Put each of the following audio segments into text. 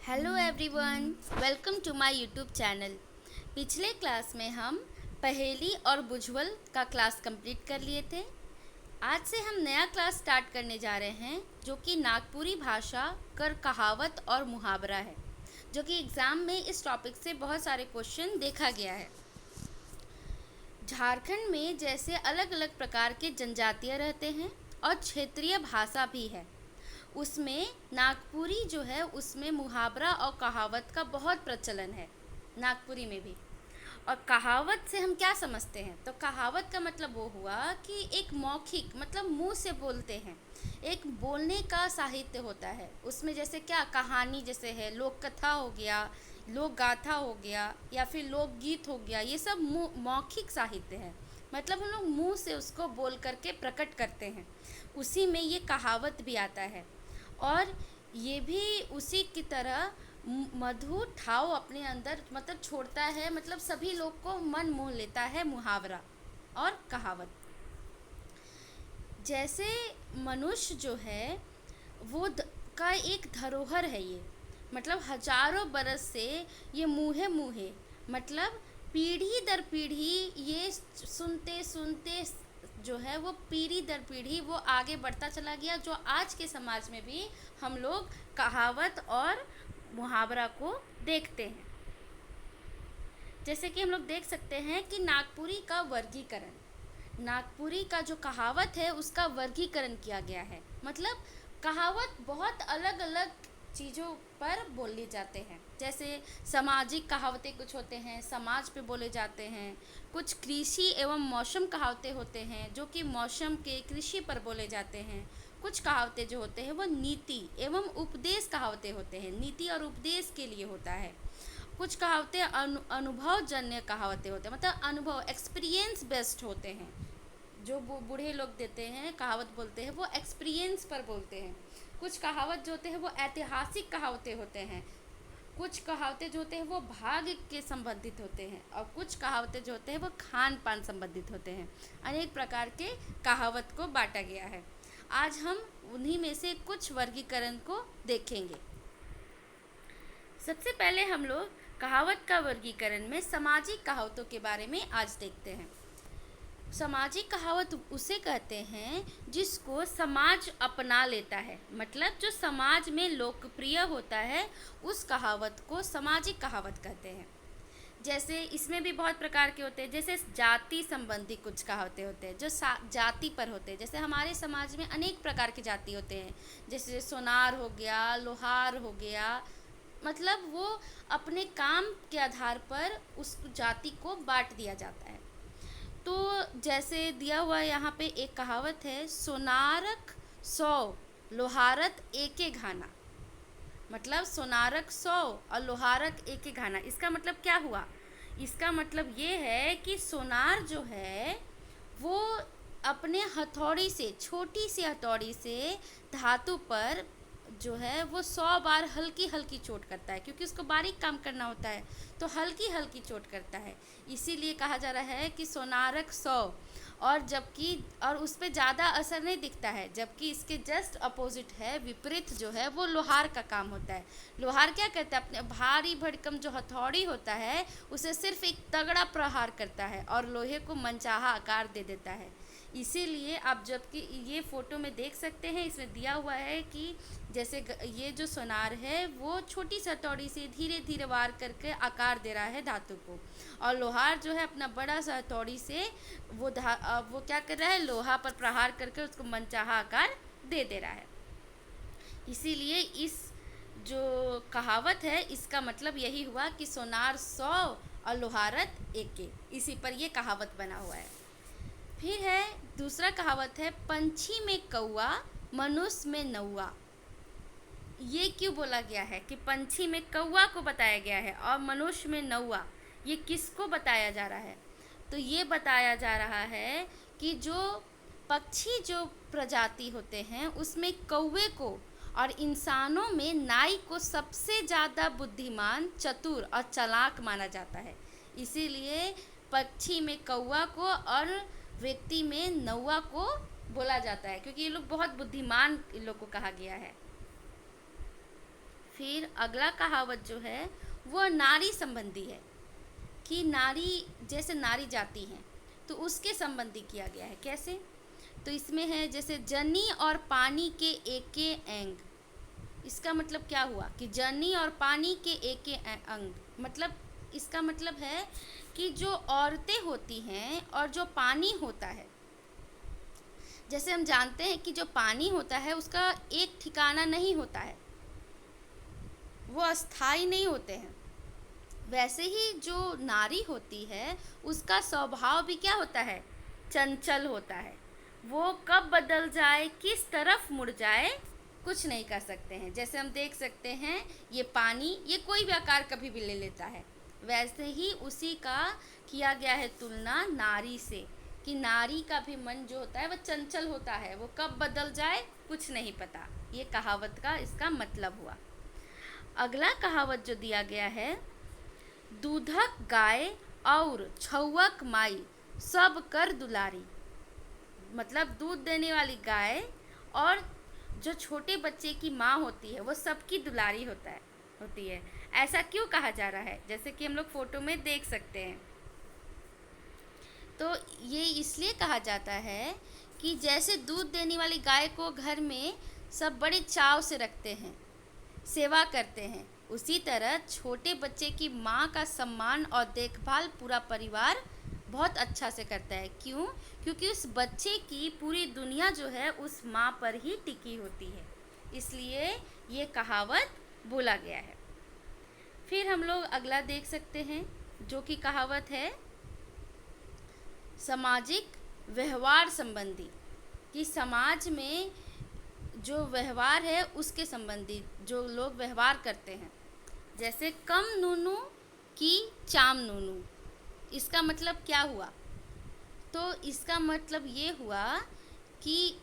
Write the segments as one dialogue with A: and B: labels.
A: Hello everyone, welcome to my YouTube channel. पिछले class में हम पहेली और बुझवल का क्लास कंप्लीट कर लिए थे। आज से हम नया क्लास स्टार्ट करने जा रहे हैं जो कि नागपुरी भाषा कर कहावत और मुहावरा है, जो कि एग्ज़ाम में इस टॉपिक से बहुत सारे क्वेश्चन देखा गया है। झारखंड में जैसे अलग अलग प्रकार के जनजातियाँ रहते हैं और क्षेत्रीय भाषा भी है, उसमें नागपुरी जो है उसमें मुहावरा और कहावत का बहुत प्रचलन है नागपुरी में भी। और कहावत से हम क्या समझते हैं, तो कहावत का मतलब वो हुआ कि एक मौखिक मतलब मुंह से बोलते हैं, एक बोलने का साहित्य होता है। उसमें जैसे क्या कहानी जैसे है, लोक कथा हो गया, लोक गाथा हो गया या फिर लोकगीत हो गया, ये सब मौखिक साहित्य है। मतलब हम लोग मुंह से उसको बोल करके प्रकट करते हैं, उसी में ये कहावत भी आता है। और ये भी उसी की तरह मधुर ठाव अपने अंदर मतलब छोड़ता है, मतलब सभी लोग को मन मोह लेता है मुहावरा और कहावत। जैसे मनुष्य जो है वो का एक धरोहर है ये, मतलब हजारों बरस से ये मुँहे मुँहे मतलब पीढ़ी दर पीढ़ी ये सुनते सुनते जो है वो पीढ़ी दर पीढ़ी वो आगे बढ़ता चला गया, जो आज के समाज में भी हम लोग कहावत और मुहावरा को देखते हैं। जैसे कि हम लोग देख सकते हैं कि नागपुरी का वर्गीकरण, नागपुरी का जो कहावत है उसका वर्गीकरण किया गया है। मतलब कहावत बहुत अलग अलग चीज़ों पर बोले जाते हैं। जैसे सामाजिक कहावतें कुछ होते हैं, समाज पे बोले जाते हैं। कुछ कृषि एवं मौसम कहावतें होते हैं जो कि मौसम के कृषि पर बोले जाते हैं। कुछ कहावतें जो होते हैं वो नीति एवं उपदेश कहावतें होते हैं, नीति और उपदेश के लिए होता है। कुछ कहावतें अनुभवजन्य कहावतें होते हैं, मतलब अनुभव एक्सपीरियंस बेस्ड होते हैं। जो बूढ़े लोग देते हैं कहावत बोलते हैं वो एक्सपीरियंस पर बोलते हैं। कुछ कहावत जो होते हैं वो ऐतिहासिक कहावतें होते हैं। कुछ कहावतें जो होते हैं वो भाग्य के संबंधित होते हैं, और कुछ कहावतें जो होते हैं वो खान पान संबंधित होते हैं। अनेक प्रकार के कहावत को बांटा गया है। आज हम उन्हीं में से कुछ वर्गीकरण को देखेंगे। सबसे पहले हम लोग कहावत का वर्गीकरण में सामाजिक कहावतों के बारे में आज देखते हैं। सामाजिक कहावत उसे कहते हैं जिसको समाज अपना लेता है, मतलब जो समाज में लोकप्रिय होता है उस कहावत को सामाजिक कहावत कहते हैं। जैसे इसमें भी बहुत प्रकार के होते हैं, जैसे जाति संबंधी कुछ कहावतें होते हैं जो जाति पर होते हैं। जैसे हमारे समाज में अनेक प्रकार के जाति होते हैं, जैसे सोनार हो गया, लोहार हो गया, मतलब वो अपने काम के आधार पर उस जाति को बांट दिया जाता है। तो जैसे दिया हुआ यहाँ पे एक कहावत है, सोनारक 100 लोहारत एके घाना। मतलब सोनारक 100 और लोहारक एके घाना, इसका मतलब क्या हुआ? इसका मतलब ये है कि सोनार जो है वो अपने हथौड़ी से, छोटी सी हथौड़ी से धातु पर जो है वो 100 बार हल्की हल्की चोट करता है, क्योंकि उसको बारीक काम करना होता है तो हल्की हल्की चोट करता है। इसीलिए कहा जा रहा है कि सोनारक 100, और जबकि और उस पर ज़्यादा असर नहीं दिखता है, जबकि इसके जस्ट अपोजिट है, विपरीत जो है वो लोहार का काम होता है। लोहार क्या करता है, अपने भारी भरकम जो हथौड़ी होता है उसे सिर्फ एक तगड़ा प्रहार करता है और लोहे को मनचाहा आकार दे देता है। इसीलिए आप जबकि ये फ़ोटो में देख सकते हैं, इसमें दिया हुआ है कि जैसे ये जो सोनार है वो छोटी सी हथौड़ी से धीरे धीरे वार करके आकार दे रहा है धातु को, और लोहार जो है अपना बड़ा सा हथौड़ी से वो क्या कर रहा है, लोहा पर प्रहार करके उसको मनचाहा आकार दे रहा है। इसीलिए इस जो कहावत है इसका मतलब यही हुआ कि सोनार 100 और लोहारत एके, इसी पर ये कहावत बना हुआ है। फिर है दूसरा कहावत है, पंछी में कौआ मनुष्य में नौआ। ये क्यों बोला गया है कि पंछी में कौआ को बताया गया है और मनुष्य में नौआ? ये किसको बताया जा रहा है? तो ये बताया जा रहा है कि जो पक्षी जो प्रजाति होते हैं उसमें कौवे को और इंसानों में नाई को सबसे ज़्यादा बुद्धिमान, चतुर और चालाक माना जाता है। इसीलिए पक्षी में कौवा को और व्यक्ति में नौआ को बोला जाता है, क्योंकि ये लोग बहुत बुद्धिमान इन लोग को कहा गया है। फिर अगला कहावत जो है वो नारी संबंधी है, कि नारी जैसे नारी जाति है तो उसके संबंधी किया गया है। कैसे? तो इसमें है जैसे जनी और पानी के एके अंग। इसका मतलब क्या हुआ कि जनी और पानी के एके अंग, मतलब इसका मतलब है कि जो औरतें होती हैं और जो पानी होता है, जैसे हम जानते हैं कि जो पानी होता है उसका एक ठिकाना नहीं होता है, वो अस्थाई नहीं होते हैं, वैसे ही जो नारी होती है उसका स्वभाव भी क्या होता है? चंचल होता है। वो कब बदल जाए, किस तरफ मुड़ जाए, कुछ नहीं कर सकते हैं। जैसे हम देख सकते हैं ये पानी, ये कोई भी आकार कभी भी ले लेता है, वैसे ही उसी का किया गया है तुलना नारी से, कि नारी का भी मन जो होता है वह चंचल होता है, वो कब बदल जाए कुछ नहीं पता। ये कहावत का इसका मतलब हुआ। अगला कहावत जो दिया गया है, दूधक गाय और छौवक माई सब कर दुलारी। मतलब दूध देने वाली गाय और जो छोटे बच्चे की माँ होती है वो सबकी दुलारी होती है। ऐसा क्यों कहा जा रहा है? जैसे कि हम लोग फोटो में देख सकते हैं। तो ये इसलिए कहा जाता है कि जैसे दूध देने वाली गाय को घर में सब बड़े चाव से रखते हैं, सेवा करते हैं, उसी तरह छोटे बच्चे की माँ का सम्मान और देखभाल पूरा परिवार बहुत अच्छा से करता है। क्यों? क्योंकि उस बच्चे की पूरी दुनिया जो है उस माँ पर ही टिकी होती है, इसलिए ये कहावत बोला गया है। फिर हम लोग अगला देख सकते हैं जो कि कहावत है सामाजिक व्यवहार संबंधी, कि समाज में जो व्यवहार है उसके संबंधी जो लोग व्यवहार करते हैं। जैसे कम नूनू की चाम नूनू, इसका मतलब क्या हुआ? तो इसका मतलब ये हुआ कि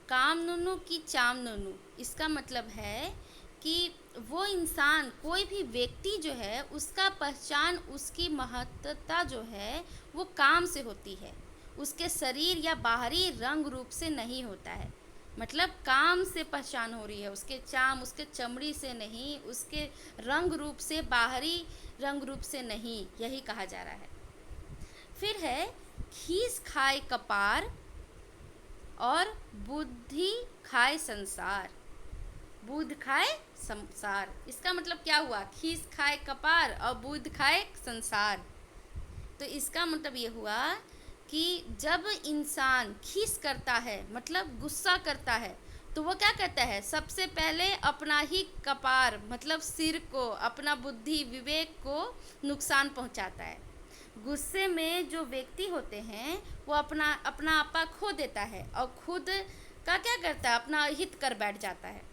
A: काम नूनू की चाम नूनू, इसका मतलब है कि वो इंसान, कोई भी व्यक्ति जो है उसका पहचान, उसकी महत्ता जो है वो काम से होती है, उसके शरीर या बाहरी रंग रूप से नहीं होता है। मतलब काम से पहचान हो रही है, उसके चाम, उसके चमड़ी से नहीं, उसके रंग रूप से, बाहरी रंग रूप से नहीं, यही कहा जा रहा है। फिर है खीस खाए कपार और बुद्धि खाए संसार। बुध खाए संसार, इसका मतलब क्या हुआ? खीस खाए कपार और बुध खाए संसार। तो इसका मतलब ये हुआ कि जब इंसान खीस करता है, मतलब गुस्सा करता है, तो वो क्या करता है? सबसे पहले अपना ही कपार, मतलब सिर को, अपना बुद्धि विवेक को नुकसान पहुंचाता है। गुस्से में जो व्यक्ति होते हैं वो अपना आपा खो देता है और खुद का क्या करता है? अपना हित कर बैठ जाता है।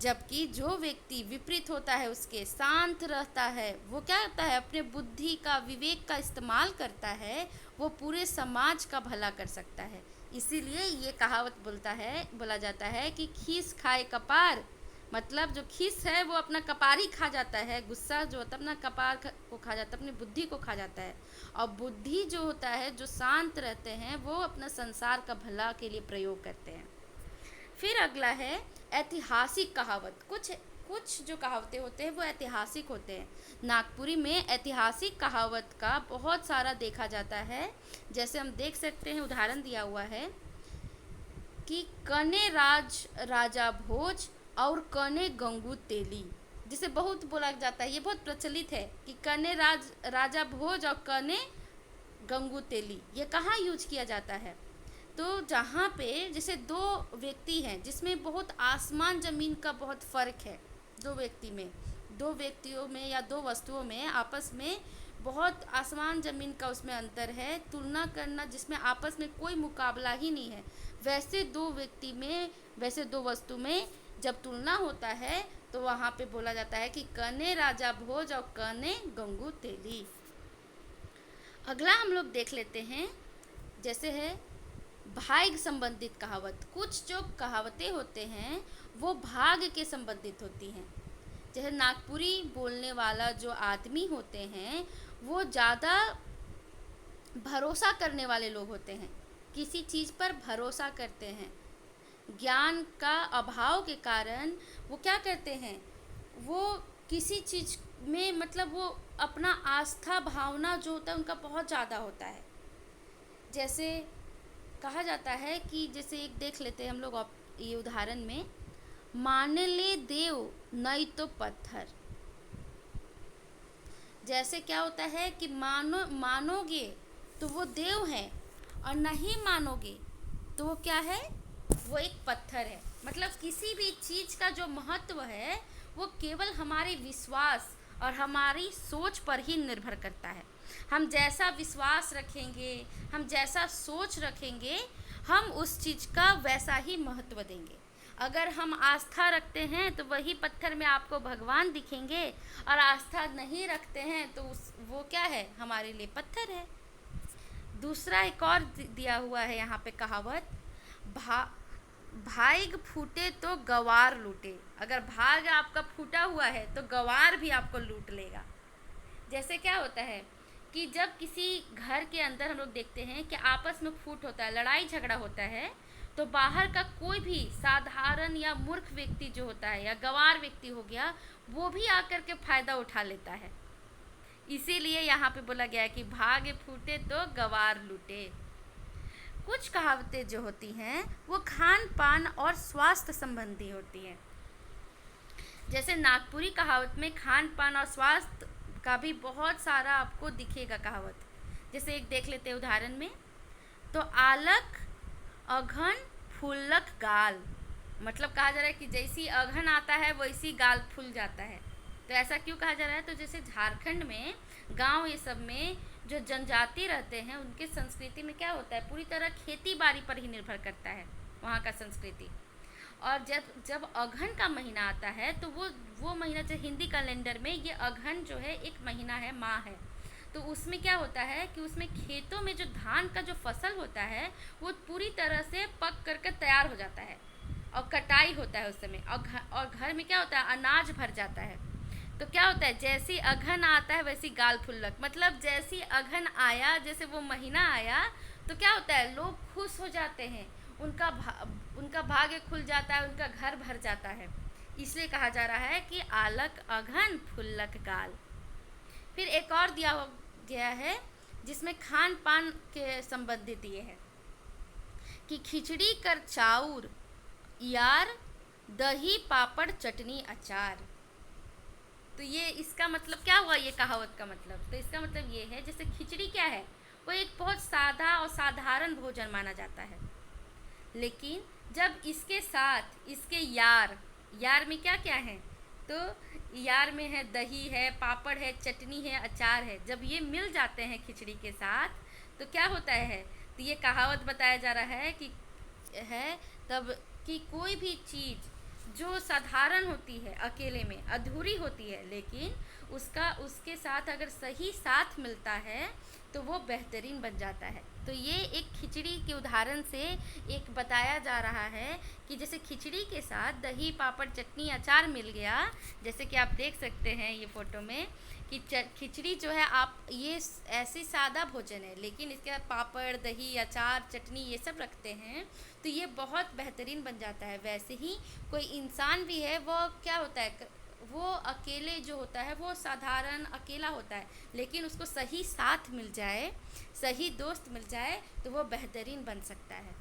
A: जबकि जो व्यक्ति विपरीत होता है, उसके शांत रहता है, वो क्या करता है? अपने बुद्धि का, विवेक का इस्तेमाल करता है, वो पूरे समाज का भला कर सकता है। इसीलिए ये कहावत बोला जाता है कि खीस खाए कपार, मतलब जो खीस है वो अपना कपार ही खा जाता है, गुस्सा जो होता है अपना कपार को खा जाता है, अपनी बुद्धि को खा जाता है। और बुद्धि जो होता है, जो शांत रहते हैं, वो अपना संसार का भला के लिए प्रयोग करते हैं। फिर अगला है ऐतिहासिक कहावत। कुछ जो कहावतें होते हैं वो ऐतिहासिक होते हैं। नागपुरी में ऐतिहासिक कहावत का बहुत सारा देखा जाता है। जैसे हम देख सकते हैं, उदाहरण दिया हुआ है कि कने राजा भोज और कने गंगू तेली, जिसे बहुत बोला जाता है, ये बहुत प्रचलित है कि कने राजा भोज और कने गंगू तेली, ये कहाँ यूज किया जाता है? तो जहाँ पे जैसे दो व्यक्ति हैं जिसमें बहुत आसमान ज़मीन का बहुत फ़र्क है, दो व्यक्तियों में या दो वस्तुओं में आपस में बहुत आसमान ज़मीन का उसमें अंतर है, तुलना करना जिसमें आपस में कोई मुकाबला ही नहीं है, वैसे दो व्यक्ति में, वैसे दो वस्तु में जब तुलना होता है तो वहाँ पे बोला जाता है कि कने राजा भोज और कने गंगू तेली। अगला हम लोग देख लेते हैं, जैसे है भाग्य संबंधित कहावत। कुछ जो कहावतें होते हैं वो भाग्य के संबंधित होती हैं। जैसे नागपुरी बोलने वाला जो आदमी होते हैं वो ज़्यादा भरोसा करने वाले लोग होते हैं, किसी चीज़ पर भरोसा करते हैं। ज्ञान का अभाव के कारण वो क्या करते हैं? वो किसी चीज़ में मतलब वो अपना आस्था भावना जो होता है उनका बहुत ज़्यादा होता है। जैसे कहा जाता है कि जैसे एक देख लेते हैं हम लोग ये उदाहरण में, मान ले देव नहीं तो पत्थर। जैसे क्या होता है कि मानोगे तो वो देव है, और नहीं मानोगे तो वो क्या है, वो एक पत्थर है। मतलब किसी भी चीज़ का जो महत्व है वो केवल हमारे विश्वास और हमारी सोच पर ही निर्भर करता है। हम जैसा विश्वास रखेंगे, हम जैसा सोच रखेंगे, हम उस चीज़ का वैसा ही महत्व देंगे। अगर हम आस्था रखते हैं तो वही पत्थर में आपको भगवान दिखेंगे, और आस्था नहीं रखते हैं तो वो क्या है, हमारे लिए पत्थर है। दूसरा एक और दिया हुआ है यहाँ पे कहावत, भाग फूटे तो गवार लूटे। अगर भाग आपका फूटा हुआ है तो गवार भी आपको लूट लेगा। जैसे क्या होता है कि जब किसी घर के अंदर हम लोग देखते हैं कि आपस में फूट होता है, लड़ाई झगड़ा होता है, तो बाहर का कोई भी साधारण या मूर्ख व्यक्ति जो होता है या गवार व्यक्ति हो गया, वो भी आकर के फ़ायदा उठा लेता है। इसीलिए यहाँ पे बोला गया है कि भाग फूटे तो गवार लूटे। कुछ कहावतें जो होती हैं वो खान पान और स्वास्थ्य संबंधी होती हैं। जैसे नागपुरी कहावत में खान पान और स्वास्थ्य का भी बहुत सारा आपको दिखेगा कहावत। जैसे एक देख लेते हैं उदाहरण में, तो आलक अघन फूलक गाल। मतलब कहा जा रहा है कि जैसी अघन आता है वैसी गाल फूल जाता है। तो ऐसा क्यों कहा जा रहा है, तो जैसे झारखंड में गांव ये सब में जो जनजाति रहते हैं उनके संस्कृति में क्या होता है, पूरी तरह खेती बाड़ी पर ही निर्भर करता है वहाँ का संस्कृति। और जब अघन का महीना आता है तो वो महीना, जो हिंदी कैलेंडर में ये अघन जो है एक महीना है, माह है, तो उसमें क्या होता है कि उसमें खेतों में जो धान का जो फसल होता है वो पूरी तरह से पक करके तैयार हो जाता है, और कटाई होता है उस समय, और घर में क्या होता है, अनाज भर जाता है। तो क्या होता है, जैसी अघन आता है वैसी गाल फुल्लक। मतलब जैसी अघन आया, जैसे वो महीना आया, तो क्या होता है, लोग खुश हो जाते हैं, उनका भाग्य खुल जाता है, उनका घर भर जाता है। इसलिए कहा जा रहा है कि आलक अघन फुल्लक गाल। फिर एक और दिया गया है जिसमें खान पान के संबंधित ये है कि खिचड़ी कर चाउर यार, दही पापड़ चटनी अचार। तो ये इसका मतलब क्या हुआ, ये कहावत का मतलब, तो इसका मतलब ये है, जैसे खिचड़ी क्या है, वो एक बहुत सादा और साधारण भोजन माना जाता है, लेकिन जब इसके साथ इसके यार में क्या क्या है, तो यार में है दही है, पापड़ है, चटनी है, अचार है। जब ये मिल जाते हैं खिचड़ी के साथ तो क्या होता है, तो ये कहावत बताया जा रहा है कि तब कि कोई भी चीज़ जो साधारण होती है, अकेले में अधूरी होती है, लेकिन उसके साथ अगर सही साथ मिलता है तो वो बेहतरीन बन जाता है। तो ये एक खिचड़ी के उदाहरण से एक बताया जा रहा है कि जैसे खिचड़ी के साथ दही पापड़ चटनी अचार मिल गया, जैसे कि आप देख सकते हैं ये फ़ोटो में कि खिचड़ी जो है, आप ये ऐसी सादा भोजन है, लेकिन इसके बाद पापड़ दही अचार चटनी ये सब रखते हैं तो ये बहुत बेहतरीन बन जाता है। वैसे ही कोई इंसान भी है, वो क्या होता है, वो अकेले जो होता है वो साधारण अकेला होता है, लेकिन उसको सही साथ मिल जाए, सही दोस्त मिल जाए तो वो बेहतरीन बन सकता है।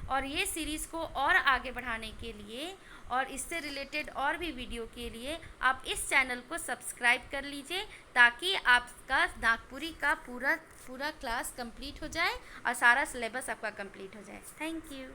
A: और ये सीरीज़ को और आगे बढ़ाने के लिए और इससे रिलेटेड और भी वीडियो के लिए आप इस चैनल को सब्सक्राइब कर लीजिए, ताकि आपका नागपुरी का पूरा क्लास कंप्लीट हो जाए और सारा सिलेबस आपका कंप्लीट हो जाए। Thank you.